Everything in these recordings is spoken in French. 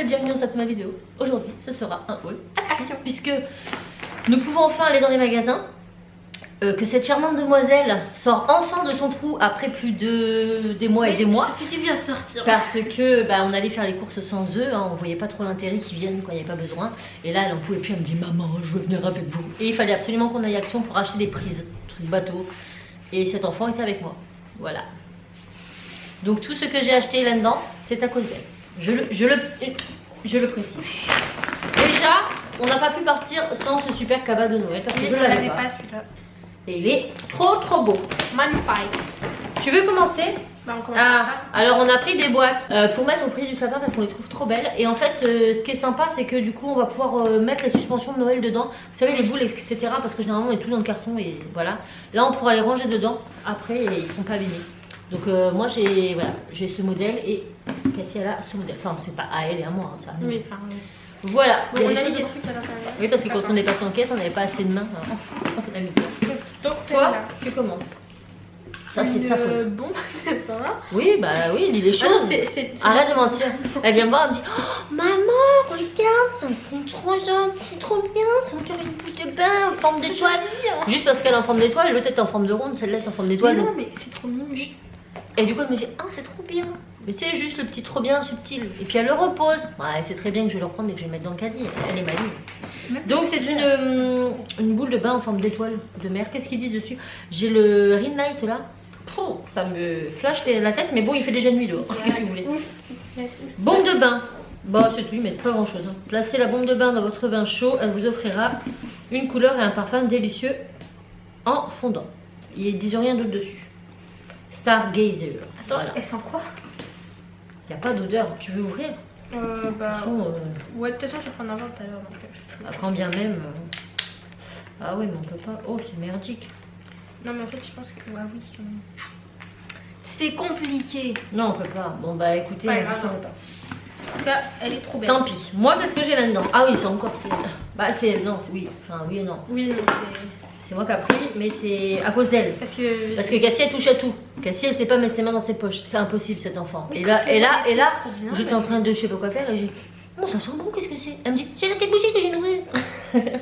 et bienvenue dans cette nouvelle vidéo. Aujourd'hui, ce sera un haul action puisque nous pouvons enfin aller dans les magasins. Que cette charmante demoiselle sort enfin de son trou après plus de des mois et des mois. Ça fait du bien de sortir. Parce que on allait faire les courses sans eux, hein, on voyait pas trop l'intérêt qu'ils viennent quand il n'y avait pas besoin. Et là elle en pouvait plus, elle me dit maman je veux venir avec vous. Et il fallait absolument qu'on aille action pour acheter des prises, truc bateau. Et cet enfant était avec moi. Voilà. Donc tout ce que j'ai acheté là-dedans, c'est à cause d'elle. Je le précise. Déjà, on n'a pas pu partir sans ce super cabas de Noël parce que je l'avais pas celui-là. Et il est trop beau. Magnifique. Tu veux commencer? Bah, on commence par ça. Alors on a pris des boîtes pour mettre au prix du sapin parce qu'on les trouve trop belles. Et en fait ce qui est sympa c'est que du coup on va pouvoir mettre les suspensions de Noël dedans. Vous savez les boules etc. Parce que généralement on met tout dans le carton et voilà. Là on pourra les ranger dedans après et ils seront pas abîmés. Donc moi j'ai ce modèle et Cassie elle a ce modèle. Enfin c'est pas à elle et à moi hein, ça. Oui, enfin, oui. Voilà. Bon, on a mis des trucs à l'intérieur. Oui parce que quand on est passé en caisse on n'avait pas assez de mains. On a mis quoi. Donc toi tu commences. Ça c'est de sa faute. Bon, oui, bah oui, il dit des choses. Arrête de mentir. Elle vient me voir, elle me dit oh, maman, regarde, ça c'est trop gentil, c'est trop bien, c'est encore une bouche de bain en forme d'étoile. Juste parce qu'elle est en forme d'étoile, l'autre est en forme de ronde, celle-là est en forme d'étoile. Non, mais c'est trop mignon. Et du coup, elle me dit ah, c'est trop bien. Mais c'est juste le petit trop bien subtil. Et puis elle le repose. Ouais, c'est très bien que je vais le reprendre et que je vais le mettre dans le caddie. Elle est maligne. Donc c'est une boule de bain en forme d'étoile de mer. Qu'est-ce qu'ils disent dessus? J'ai le ring light là. Oh, ça me flash la tête, mais bon, il fait déjà nuit dehors. Qu'est-ce que vous voulez? Bombe de bain. Bon, c'est tout, mais pas grand chose. Hein. Placez la bombe de bain dans votre bain chaud. Elle vous offrira une couleur et un parfum délicieux en fondant. Ils disent rien d'autre dessus. Stargazer. Attends, voilà. elle sent quoi? Il n'y a pas d'odeur. Tu veux ouvrir? Bah. Ouais, de toute façon, je vais prendre un verre tout à l'heure. Apprends bien même. Ah oui, mais on peut pas. Oh, c'est merdique. Non, mais en fait, je pense que. Ouais, oui, quand même. C'est compliqué. Non, on peut pas. Bon, bah écoutez, Ouais, je ne saurais pas. En tout cas, elle est trop belle. Tant pis. Moi, qu'est-ce que j'ai là-dedans? Ah oui, c'est encore c'est. Bah, c'est. Non, oui. Enfin, oui et non. Oui, non, c'est moi qui ai pris, mais c'est à cause d'elle. Parce que Cassie, elle touche à tout. Cassie, elle sait pas mettre ses mains dans ses poches. C'est impossible, cet enfant. Et là, j'étais en train de je sais pas quoi faire et j'ai. Oh, ça sent bon, qu'est-ce que c'est? Elle me dit, c'est la petite bougie que j'ai nourrie.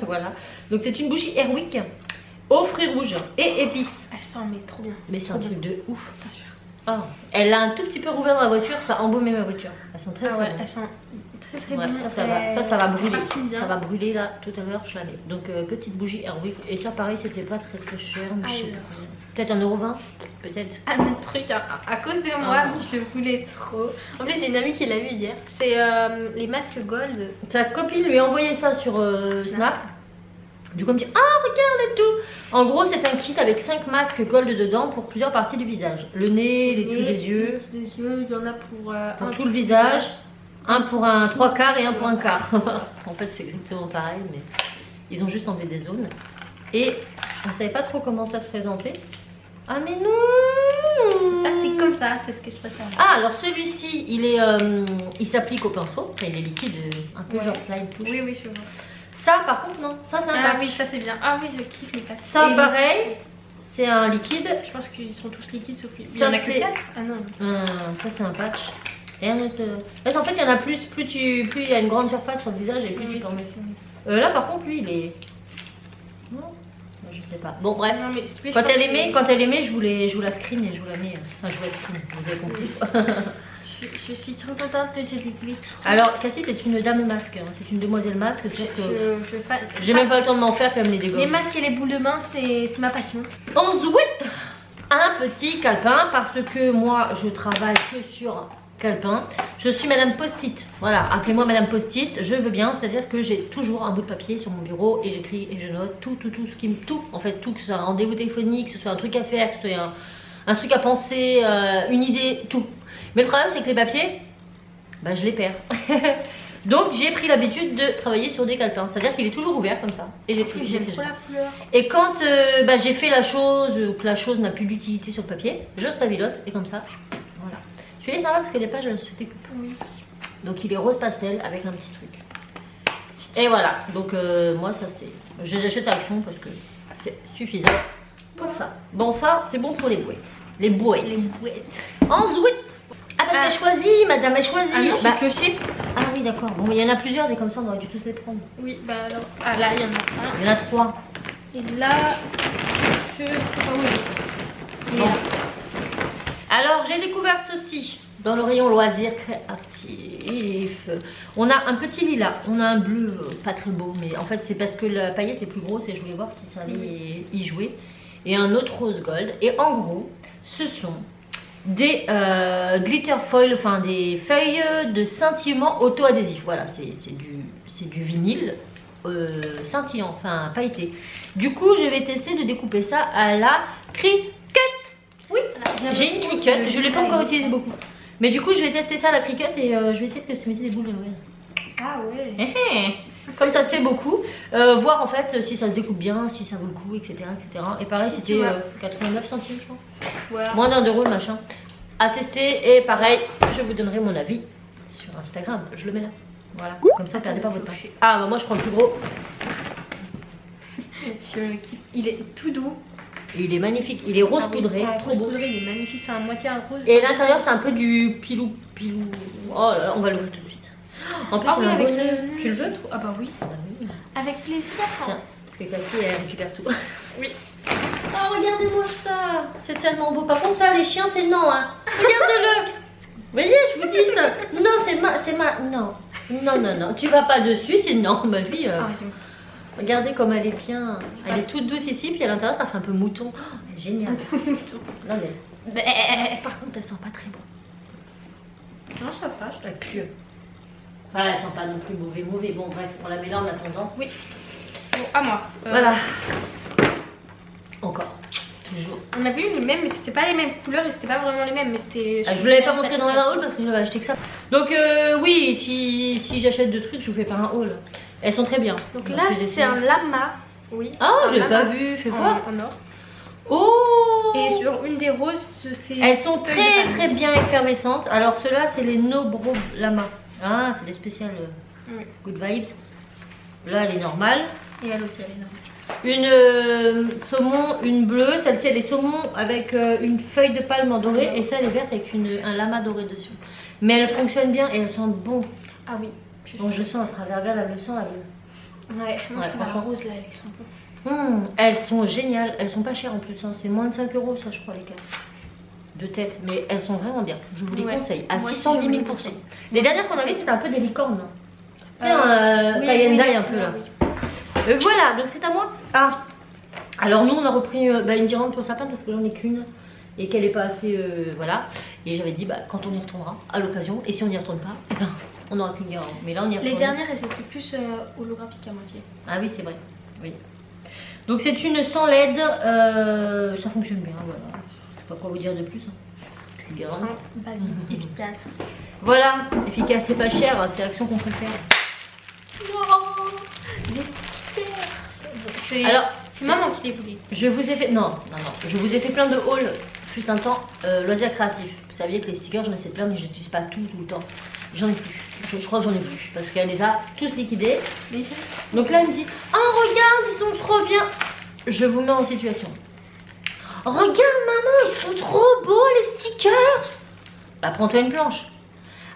Voilà. Donc, c'est une bougie Airwick. Aux fruits rouges et épices. Elle sent mais trop bien. Mais c'est un truc de ouf. Oh. Elle a un tout petit peu rouvert dans la voiture, ça a embaumé ma voiture. Elles sont très bien. Elles sont très ouais, bien. Ça va brûler. Ça va brûler là, tout à l'heure je la mets. Donc petite bougie Airwick. Et ça pareil c'était pas très cher. Mais je sais pas combien. Peut-être 1,20 €. Peut-être. Ah notre truc, à cause de moi, je le voulais trop. En plus j'ai une amie qui l'a vu hier. C'est les masques gold. Sa copine lui a envoyé ça sur Snap. Du coup, elle me dit ah regarde et tout. En gros, c'est un kit avec 5 masques gold dedans pour plusieurs parties du visage. Le nez, les dessous des yeux. Les yeux, il y en a pour tout le visage. Un pour un 3/4 et un pour un quart. En fait, c'est exactement pareil, mais ils ont juste enlevé des zones. Et on savait pas trop comment ça se présentait. Ah mais non. Ça s'applique comme ça, c'est ce que je préfère. Ah alors celui-ci, il s'applique au pinceau. Enfin, il est liquide, un peu genre slide touche. Oui, je vois. Ça par contre non, ça c'est un patch. Ah oui, ça c'est bien. Ah oui, je kiffe les passes. Ça pareil, c'est un liquide. Je pense qu'ils sont tous liquides sauf lui. Ça, il y en a que 4. Ah non. Ça c'est un patch. Et un autre. Là en fait il y en a plus il y a une grande surface sur le visage et plus tu t'en mets. Là par contre lui il est. Non, je sais pas. Bon bref. Non, mais quand elle aimait, je vous la screen et je vous la mets. Enfin je vous la screen, vous avez compris. Je suis trop contente de cette glitter. Alors Cassie c'est une dame masque, hein. C'est une demoiselle masque. J'ai même pas le temps de m'en faire comme les dégomme. Les masques et les boules de main c'est ma passion. Ensuite un petit calepin parce que moi je travaille que sur calepin. Je suis Madame Post-it. Voilà, appelez-moi Madame Post-it, je veux bien. C'est-à-dire que j'ai toujours un bout de papier sur mon bureau et j'écris et je note tout ce qui me. Tout, en fait, tout, que ce soit un rendez-vous téléphonique, que ce soit un truc à faire, que ce soit un truc à penser, une idée, tout. Mais le problème, c'est que les papiers, bah, je les perds. Donc, j'ai pris l'habitude de travailler sur des calepins. C'est-à-dire qu'il est toujours ouvert comme ça. Et j'écris. J'aime trop la couleur. Et quand j'ai fait la chose, ou que la chose n'a plus d'utilité sur le papier, je stabilote et comme ça. Voilà. Celui-là est sympa parce que les pages elles se découpent. Oui. Donc il est rose pastel avec un petit truc. Et voilà. Donc moi ça c'est. Je les achète à Action parce que c'est suffisant pour ça. Bon ça c'est bon pour les boîtes. Les boîtes. Les boîtes. Ensuite. Ah bah t'as choisi, madame a choisi. Ah non, j'ai Bah, pioché. ah oui, d'accord. Bon, il y en a plusieurs, des comme ça, on aurait dû tous les prendre. Oui, bah alors. Ah là, il y en a un. Il y en a 3. Et là, je. Ah oui. Et Bon. là. Alors, j'ai découvert ceci dans le rayon loisirs créatifs. On a un petit lilas, on a un bleu pas très beau, mais en fait, c'est parce que la paillette est plus grosse et je voulais voir si ça allait y jouer. Et un autre rose gold. Et en gros, ce sont des glitter foil, enfin des feuilles de scintillement auto-adhésif. Voilà, c'est du vinyle scintillant, enfin pailleté. Du coup, je vais tester de découper ça à la Cricut. Oui, j'ai une Cricut, je ne l'ai pas encore utilisée beaucoup. Mais du coup, je vais tester ça à la Cricut et je vais essayer de customiser des boules de Noël. Ah ouais. Comme ça se fait beaucoup, voir en fait si ça se découpe bien, si ça vaut le coup, etc. etc. Et pareil, Si c'était 89 centimes, je crois. Ouais. Moins d'1 € le machin. À tester et pareil, je vous donnerai mon avis sur Instagram. Je le mets là. Voilà, comme ça, perdez pas votre temps. Ah, bah moi je prends le plus gros. Je kiffe. Il est tout doux. Et il est magnifique, il est rose Ah oui, poudré, trop beau. Poudré, il est magnifique, c'est un moitié un rose. Et l'intérieur, c'est un peu du pilou. Oh là là, on va l'ouvrir tout de suite. En plus, Ah c'est oui, un avec bonnet. le... Tu le veux? Ah bah oui. Ah oui. Avec plaisir. Tiens, parce que Cassie, elle récupère tout. Oui. Oh, regardez-moi ça. C'est tellement beau. Par contre, ça, les chiens, c'est non, hein. Regardez-le. Vous voyez, je vous dis ça. Non, c'est ma... Non. Non. Tu vas pas dessus, c'est non. Ma vie... Ah, Regardez comme elle est bien. Elle est toute douce ici, puis à l'intérieur, ça fait un peu mouton. Oh, génial. Non, mais... Par contre, elles sont pas très bonnes. non, ça va. La pure. Enfin, elles sont pas non plus mauvais. Bon, bref, on la met là en attendant. Oui. Bon, à moi. Voilà. Encore. Toujours. On avait eu les mêmes, mais c'était pas les mêmes couleurs et c'était pas vraiment les mêmes. Mais c'était. Ah, je vous l'avais pas montré dans un haul parce que j'avais acheté que ça. Donc, oui, si j'achète deux trucs, je vous fais pas un haul. Elles sont très bien. Donc là, c'est un lama. Oui. Ah, un j'ai lama pas vu. Fais voir. en or. Oh! Et sur une des roses, c'est. Elles sont très bien effervescentes. Alors, ceux-là, c'est les Nobro Lama. Ah, c'est des spéciales Oui. Good Vibes. Là, elle est normale. Et elle aussi, elle est normale. Une saumon, une bleue. Celle-ci, elle est saumon avec une feuille de palme en doré. Et ça, elle est verte avec un lama doré dessus. Mais elles fonctionnent bien et elles sont bonnes. Ah oui. Donc, je sens à travers, regarde, elle le sent, la bleue. Ouais, moi je trouve la franchement. rose là, elle est sympa. Elles sont géniales. Elles sont pas chères en plus. Hein. C'est moins de 5 €, ça, je crois, les 4. De tête. Mais elles sont vraiment bien. Je vous les conseille. À Moi aussi, 610 000 je vous les %. conseille. Les dernières qu'on avait, c'était un peu des licornes. Tu sais, Oui, tie and oui, dye un peu là. oui. Voilà, donc c'est à moi. Ah, alors nous on a repris une guirlande pour le sapin parce que j'en ai qu'une et qu'elle est pas assez, voilà. Et j'avais dit quand on y retournera à l'occasion, et si on n'y retourne pas, eh ben, on n'aura qu'une guirlande. Mais là on y retourne. Les dernières, elles étaient plus holographiques à moitié. Ah oui, c'est vrai. Oui. Donc c'est une sans LED, ça fonctionne bien. Voilà. Je sais pas quoi vous dire de plus. Hein. Une guirlande. Basique, efficace. Voilà, efficace, c'est pas cher, c'est l'action qu'on préfère. Wow, des stickers. Alors, c'est maman qui les voulait. je vous ai fait, non, je vous ai fait plein de hauls, fut un temps, loisirs créatifs. Vous saviez que les stickers, j'en ai fait plein, mais je n'utilise pas tout le temps. J'en ai plus, je crois que j'en ai plus, parce qu'elle les a tous liquidés. Donc là, elle me dit, oh regarde, ils sont trop bien. Je vous mets en situation. Regarde maman, ils sont trop beaux les stickers. Bah prends-toi une planche.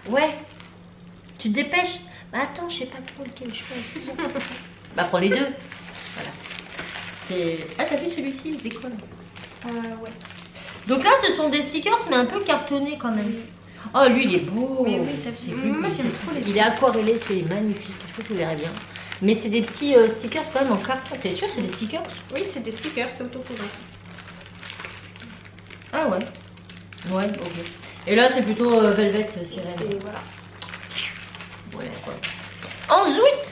Ouais, tu te dépêches. Bah attends, je sais pas trop lequel choisir. Bah prends les deux. Voilà. Ah, t'as vu celui-ci, il décolle. Ouais. Donc là, ce sont des stickers, mais un peu cartonnés quand même. Oh, lui, il est beau. Oui, t'as C'est vu. plus Moi, que- j'aime trop les. Il est aquarellé, il est magnifique. Je sais pas si vous verrez bien. Mais c'est des petits stickers quand même en carton. T'es sûr, c'est des stickers? Oui, c'est des stickers, c'est autocollant. Ah ouais. Ouais, ok. Et là, c'est plutôt velvet sirène. Et voilà. Voilà quoi. Ensuite,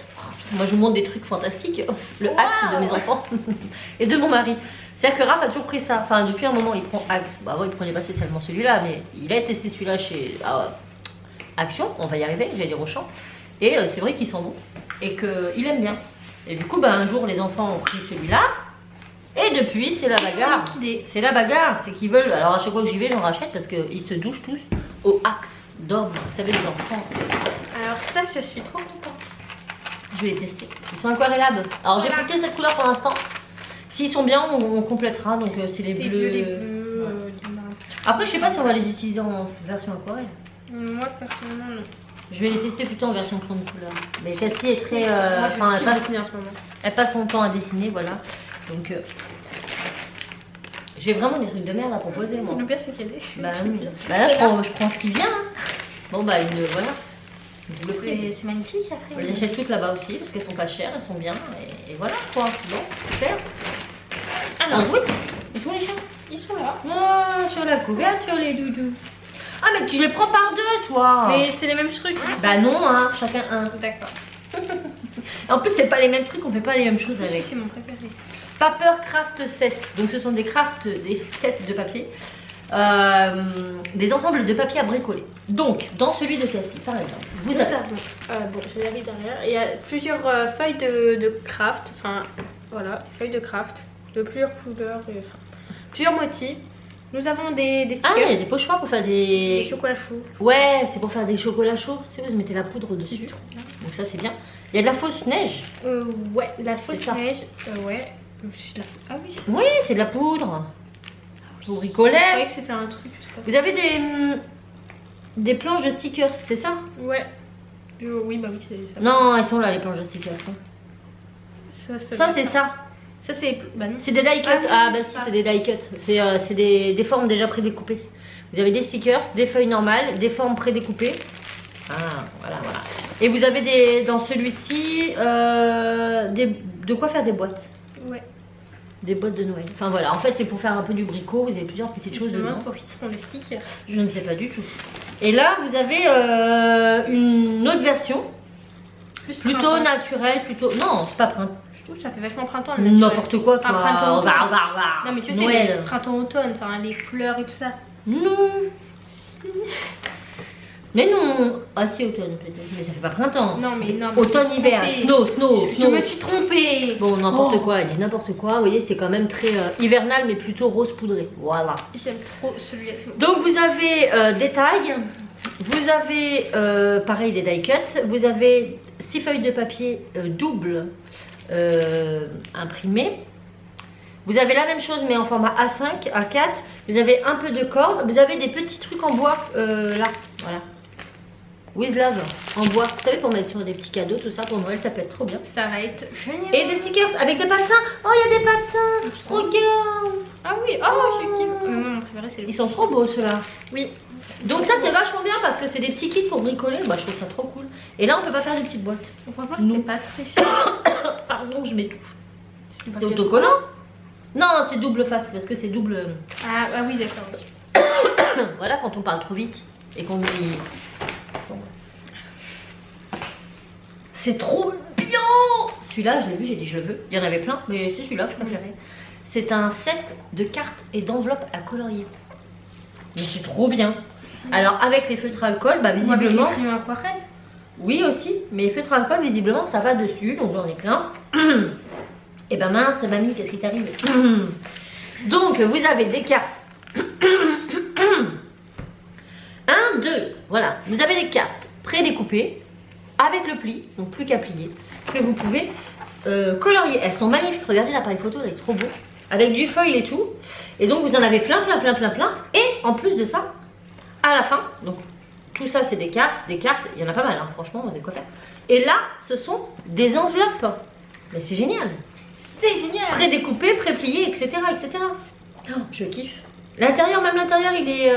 moi je vous montre des trucs fantastiques. Le Axe de mes enfants et de mon mari. C'est-à-dire que Raph a toujours pris ça. Enfin, depuis un moment, il prend Axe. Bah, avant, il prenait pas spécialement celui-là, mais il a testé celui-là chez Action. On va y arriver, j'allais dire Auchan. Et c'est vrai qu'il sent bon et qu'il aime bien. Et du coup, bah, un jour, les enfants ont pris celui-là. Et depuis, c'est la bagarre. C'est la bagarre. C'est qu'ils veulent. Alors, à chaque fois que j'y vais, j'en rachète parce qu'ils se douchent tous au Axe d'homme. Vous savez, les enfants, c'est. Alors, ça, je suis trop contente. Je vais les tester. Ils sont aquarellables. Alors j'ai pris que cette couleur pour l'instant. S'ils sont bien, on complétera. Donc c'est les bleus. Les bleus, Ouais. les marins. Après, je sais pas si on va les utiliser en version aquarelle. Moi, personnellement, non. Je vais les tester plutôt en version crayon de couleur. Mais Cassie est très. Moi, je Enfin, kiffe dessiner en ce moment. elle passe son temps à dessiner, voilà. Donc, j'ai vraiment des trucs de merde à proposer, moi. Le pire, c'est qu'elle est. Bah oui. Bah là, je prends ce qui vient. Hein. Bon, bah, voilà. Une double prise. C'est magnifique après. On les achète toutes là-bas aussi parce qu'elles sont pas chères, elles sont bien. Et voilà quoi. Bon, super. Alors, oui. Ils sont les chiens. Ils sont là. Oh, sur la couverture, les doudous. Ah, mais tu les prends par deux, toi. Mais c'est les mêmes trucs. Bah non, hein, chacun un. D'accord. En plus, c'est pas les mêmes trucs, on fait pas les mêmes choses avec. C'est mon préféré. Paper Craft Set. Donc, ce sont des sets de papier. Des ensembles de papier à bricoler. Donc, dans celui de Cassie, par exemple, vous avez. Bon, je vais aller derrière. Il y a plusieurs feuilles de craft. Enfin, voilà, feuilles de craft. De plusieurs couleurs. Enfin, plusieurs motifs. Nous avons des Ah, stickers. il y a des pochoirs pour faire Des des. chocolats chauds. Ouais, c'est pour faire des chocolats chauds. C'est vous mettez la poudre dessus. Donc, ça, c'est bien. Il y a de la fausse neige. Ouais, la fausse ça. neige. Ouais. Ah oui. Oui, c'est de la poudre. Pour bricoler. Je croyais que c'était un truc. Je sais pas. Vous avez des planches de stickers, c'est ça? Ouais. Oui, bah oui, c'est ça. Non, elles sont là, les planches de stickers. Hein. Ça, c'est ça. Ça, c'est. Bah non. C'est des die cuts. Ah oui, Ah, bah c'est si, ça. c'est des die cuts. C'est des formes déjà prédécoupées. Vous avez des stickers, des feuilles normales, des formes prédécoupées. Ah, voilà, voilà. Et vous avez dans celui-ci de quoi faire des boîtes. Ouais. Des boîtes de Noël. Enfin voilà, en fait c'est pour faire un peu du bricot, vous avez plusieurs petites choses dedans. Pour qui sont les stickers. Je ne sais pas du tout. Et là vous avez une autre version, plutôt naturelle, plutôt... Non, c'est pas printemps. Je trouve que ça fait vachement printemps. N'importe quoi, toi. Un printemps automne. Regarde. Non mais tu sais, Noël. les printemps-automne, enfin les couleurs et tout ça. Non. Mais non. Ah si, automne peut-être, mais ça fait pas printemps. Non mais non. Automne-hiver, snow. Je me suis trompée. Bon, n'importe quoi, elle dit n'importe quoi. Vous voyez, c'est quand même très hivernal, mais plutôt rose poudré. Voilà. J'aime trop celui-là. Donc vous avez des tags, vous avez pareil des die cuts, vous avez 6 feuilles de papier double imprimées. Vous avez la même chose mais en format A5, A4. Vous avez un peu de corde, vous avez des petits trucs en bois là, voilà. With Love en bois, vous savez, pour mettre sur des petits cadeaux, tout ça pour Noël, ça peut être trop bien. Ça va être génial. Et des stickers avec des patins. Oh, il y a des patins. Regarde. Ah oui, oh, je kiffe. Mon préféré, c'est Ils sont trop beaux ceux-là. Oui. Donc ça c'est vachement bien parce que c'est des petits kits pour bricoler. Bah, je trouve ça trop cool. Et là on peut pas faire des petites boîtes. Franchement, Non. c'était pas très cher. Pardon, je m'étouffe. C'est autocollant? Non, c'est double face parce que c'est double. Ah oui, d'accord. Voilà, quand on parle trop vite et qu'on dit. Bon. C'est trop bien. Celui-là, je l'ai vu, j'ai dit je le veux. Il y en avait plein, mais c'est celui-là que je préférais. C'est un set de cartes et d'enveloppes à colorier. Mais c'est trop bien. Alors avec les feutres à alcool, bah visiblement. Avec les crayons aquarelle. Oui aussi, mais les feutres à alcool, visiblement, ça va dessus, donc j'en ai plein. Et ben mince, mamie, qu'est-ce qui t'arrive? Donc vous avez des cartes. 1, 2, voilà. Vous avez des cartes prédécoupées avec le pli, donc plus qu'à plier, que vous pouvez colorier. Elles sont magnifiques, regardez l'appareil photo, il est trop beau. Avec du foil et tout. Et donc vous en avez plein. Et en plus de ça, à la fin, donc tout ça c'est des cartes, il y en a pas mal, hein, franchement, vous avez quoi faire. Et là, ce sont des enveloppes. Mais c'est génial. C'est génial. Prédécoupé, préplié, etc. Oh, je kiffe. L'intérieur, même l'intérieur, il est...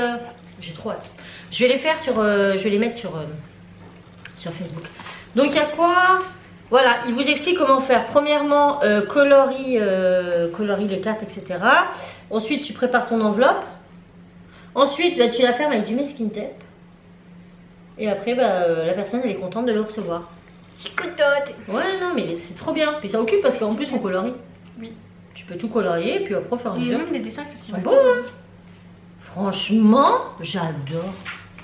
J'ai trop hâte. Je vais les faire sur... je vais les mettre sur Facebook. Donc il y a quoi? Voilà, il vous explique comment faire. Premièrement, colorie les cartes, etc. Ensuite, tu prépares ton enveloppe. Ensuite, bah, tu la fermes avec du masking tape. Et après, bah, la personne, elle est contente de le recevoir. Je suis contente. Ouais, non, mais c'est trop bien. Puis ça occupe parce qu'en plus, on colorie. Oui. Tu peux tout colorier et puis après, faire Il y une a bien. même des dessins qui Sont beaux, hein. Franchement, j'adore.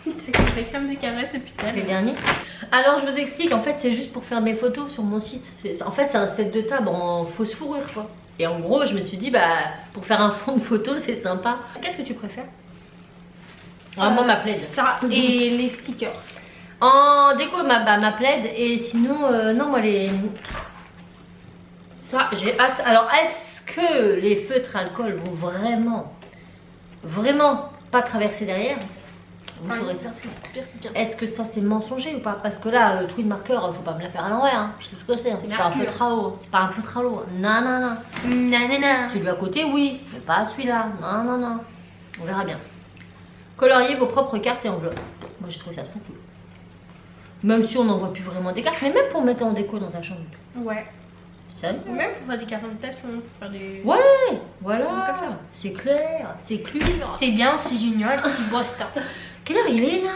C'est la crème de caresse depuis tout à Les l'heure. derniers. Alors, je vous explique. En fait, c'est juste pour faire mes photos sur mon site. En fait, c'est un set de table en fausse fourrure, quoi. Et en gros, je me suis dit, bah, pour faire un fond de photo, c'est sympa. Qu'est-ce que tu préfères? Vraiment ma plaid. Ça et les stickers. En déco, ma plaid. Et sinon, non, moi, ça, j'ai hâte. Alors, est-ce que les feutres alcool vont vraiment pas traverser derrière? vous saurez ça. Bien. Est-ce que ça c'est mensonger ou pas? Parce que là, tweed marker, faut pas me la faire à l'envers, hein. Je sais ce que c'est. C'est pas un feutre à eau. C'est pas un feutre à l'eau. Non, non, non. Nanana. Celui à côté, oui, mais pas celui-là. Non, non, non. On verra bien. Coloriez vos propres cartes et enveloppes. Moi, j'ai trouvé ça trop cool. Même si on n'en voit plus vraiment des cartes, mais même pour mettre en déco dans ta chambre. Ouais. Ça, Ou même pour faire des cartes d'invitation, pour faire des... ouais, voilà. Comme ça. C'est clair, c'est clair. C'est bien, c'est génial, c'est Boston. Quelle heure il est là?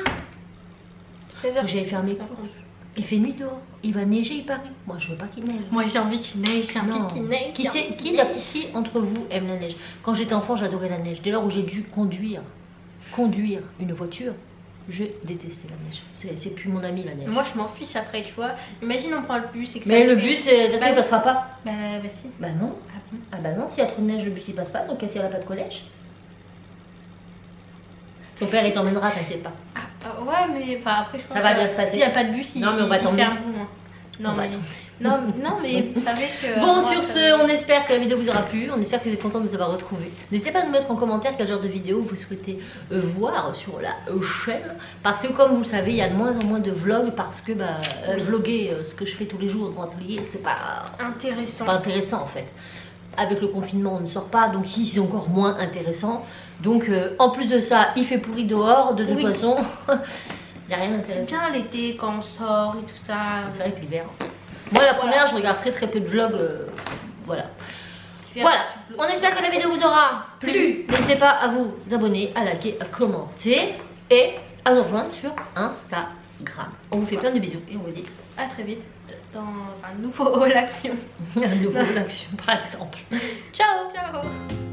16h. J'avais faire mes courses. Il fait nuit dehors. Il va neiger, il paraît. Moi, je veux pas qu'il neige. Moi j'ai envie qu'il neige, j'ai Non. envie qu'il neige. Qui entre vous aime la neige? Quand j'étais enfant, j'adorais la neige. Dès lors où j'ai dû conduire une voiture, je détestais la neige. C'est plus mon ami la neige. Moi je m'en fiche après, tu vois. Imagine on prend le bus et que Mais ça le fait- bus, ça ne passera pas. Bah si. Bah non. Ah bon. Ah bah non, s'il y a trop de neige, le bus il passe pas. Donc si elle a pas de collège, ton père il t'emmènera, t'inquiète pas. Ah, ouais, mais enfin, après je pense Ça va que bien se passer. s'il n'y a pas de bus, Non, mais on va il t'emmener. ferme pour moi. Non, On va mais... non, mais vous savez que... Bon, moi, sur ça ce, me- on espère que la vidéo vous aura plu. On espère que vous êtes contents de nous avoir retrouvés. N'hésitez pas à nous mettre en commentaire quel genre de vidéo vous souhaitez voir sur la chaîne. Parce que comme vous le savez, il y a de moins en moins de vlogs. Parce que vlogger ce que je fais tous les jours dans l'atelier, c'est pas Intéressant. intéressant en fait. Avec le confinement, on ne sort pas. Donc ici, c'est encore moins intéressant. Donc en plus de ça, il fait pourri dehors. De toute Oui. façon, il n'y a rien C'est d'intéressant. bien l'été quand on sort et tout ça. C'est vrai que l'hiver. Moi, la première, je regarde très peu de vlogs. Voilà. Voilà. On espère que la vidéo vous aura plu. N'hésitez pas à vous abonner, à liker, à commenter et à nous rejoindre sur Instagram. On vous fait plein de bisous et on vous dit À très vite dans un nouveau All Action. à nouveau l'action par exemple. Ciao. Ciao.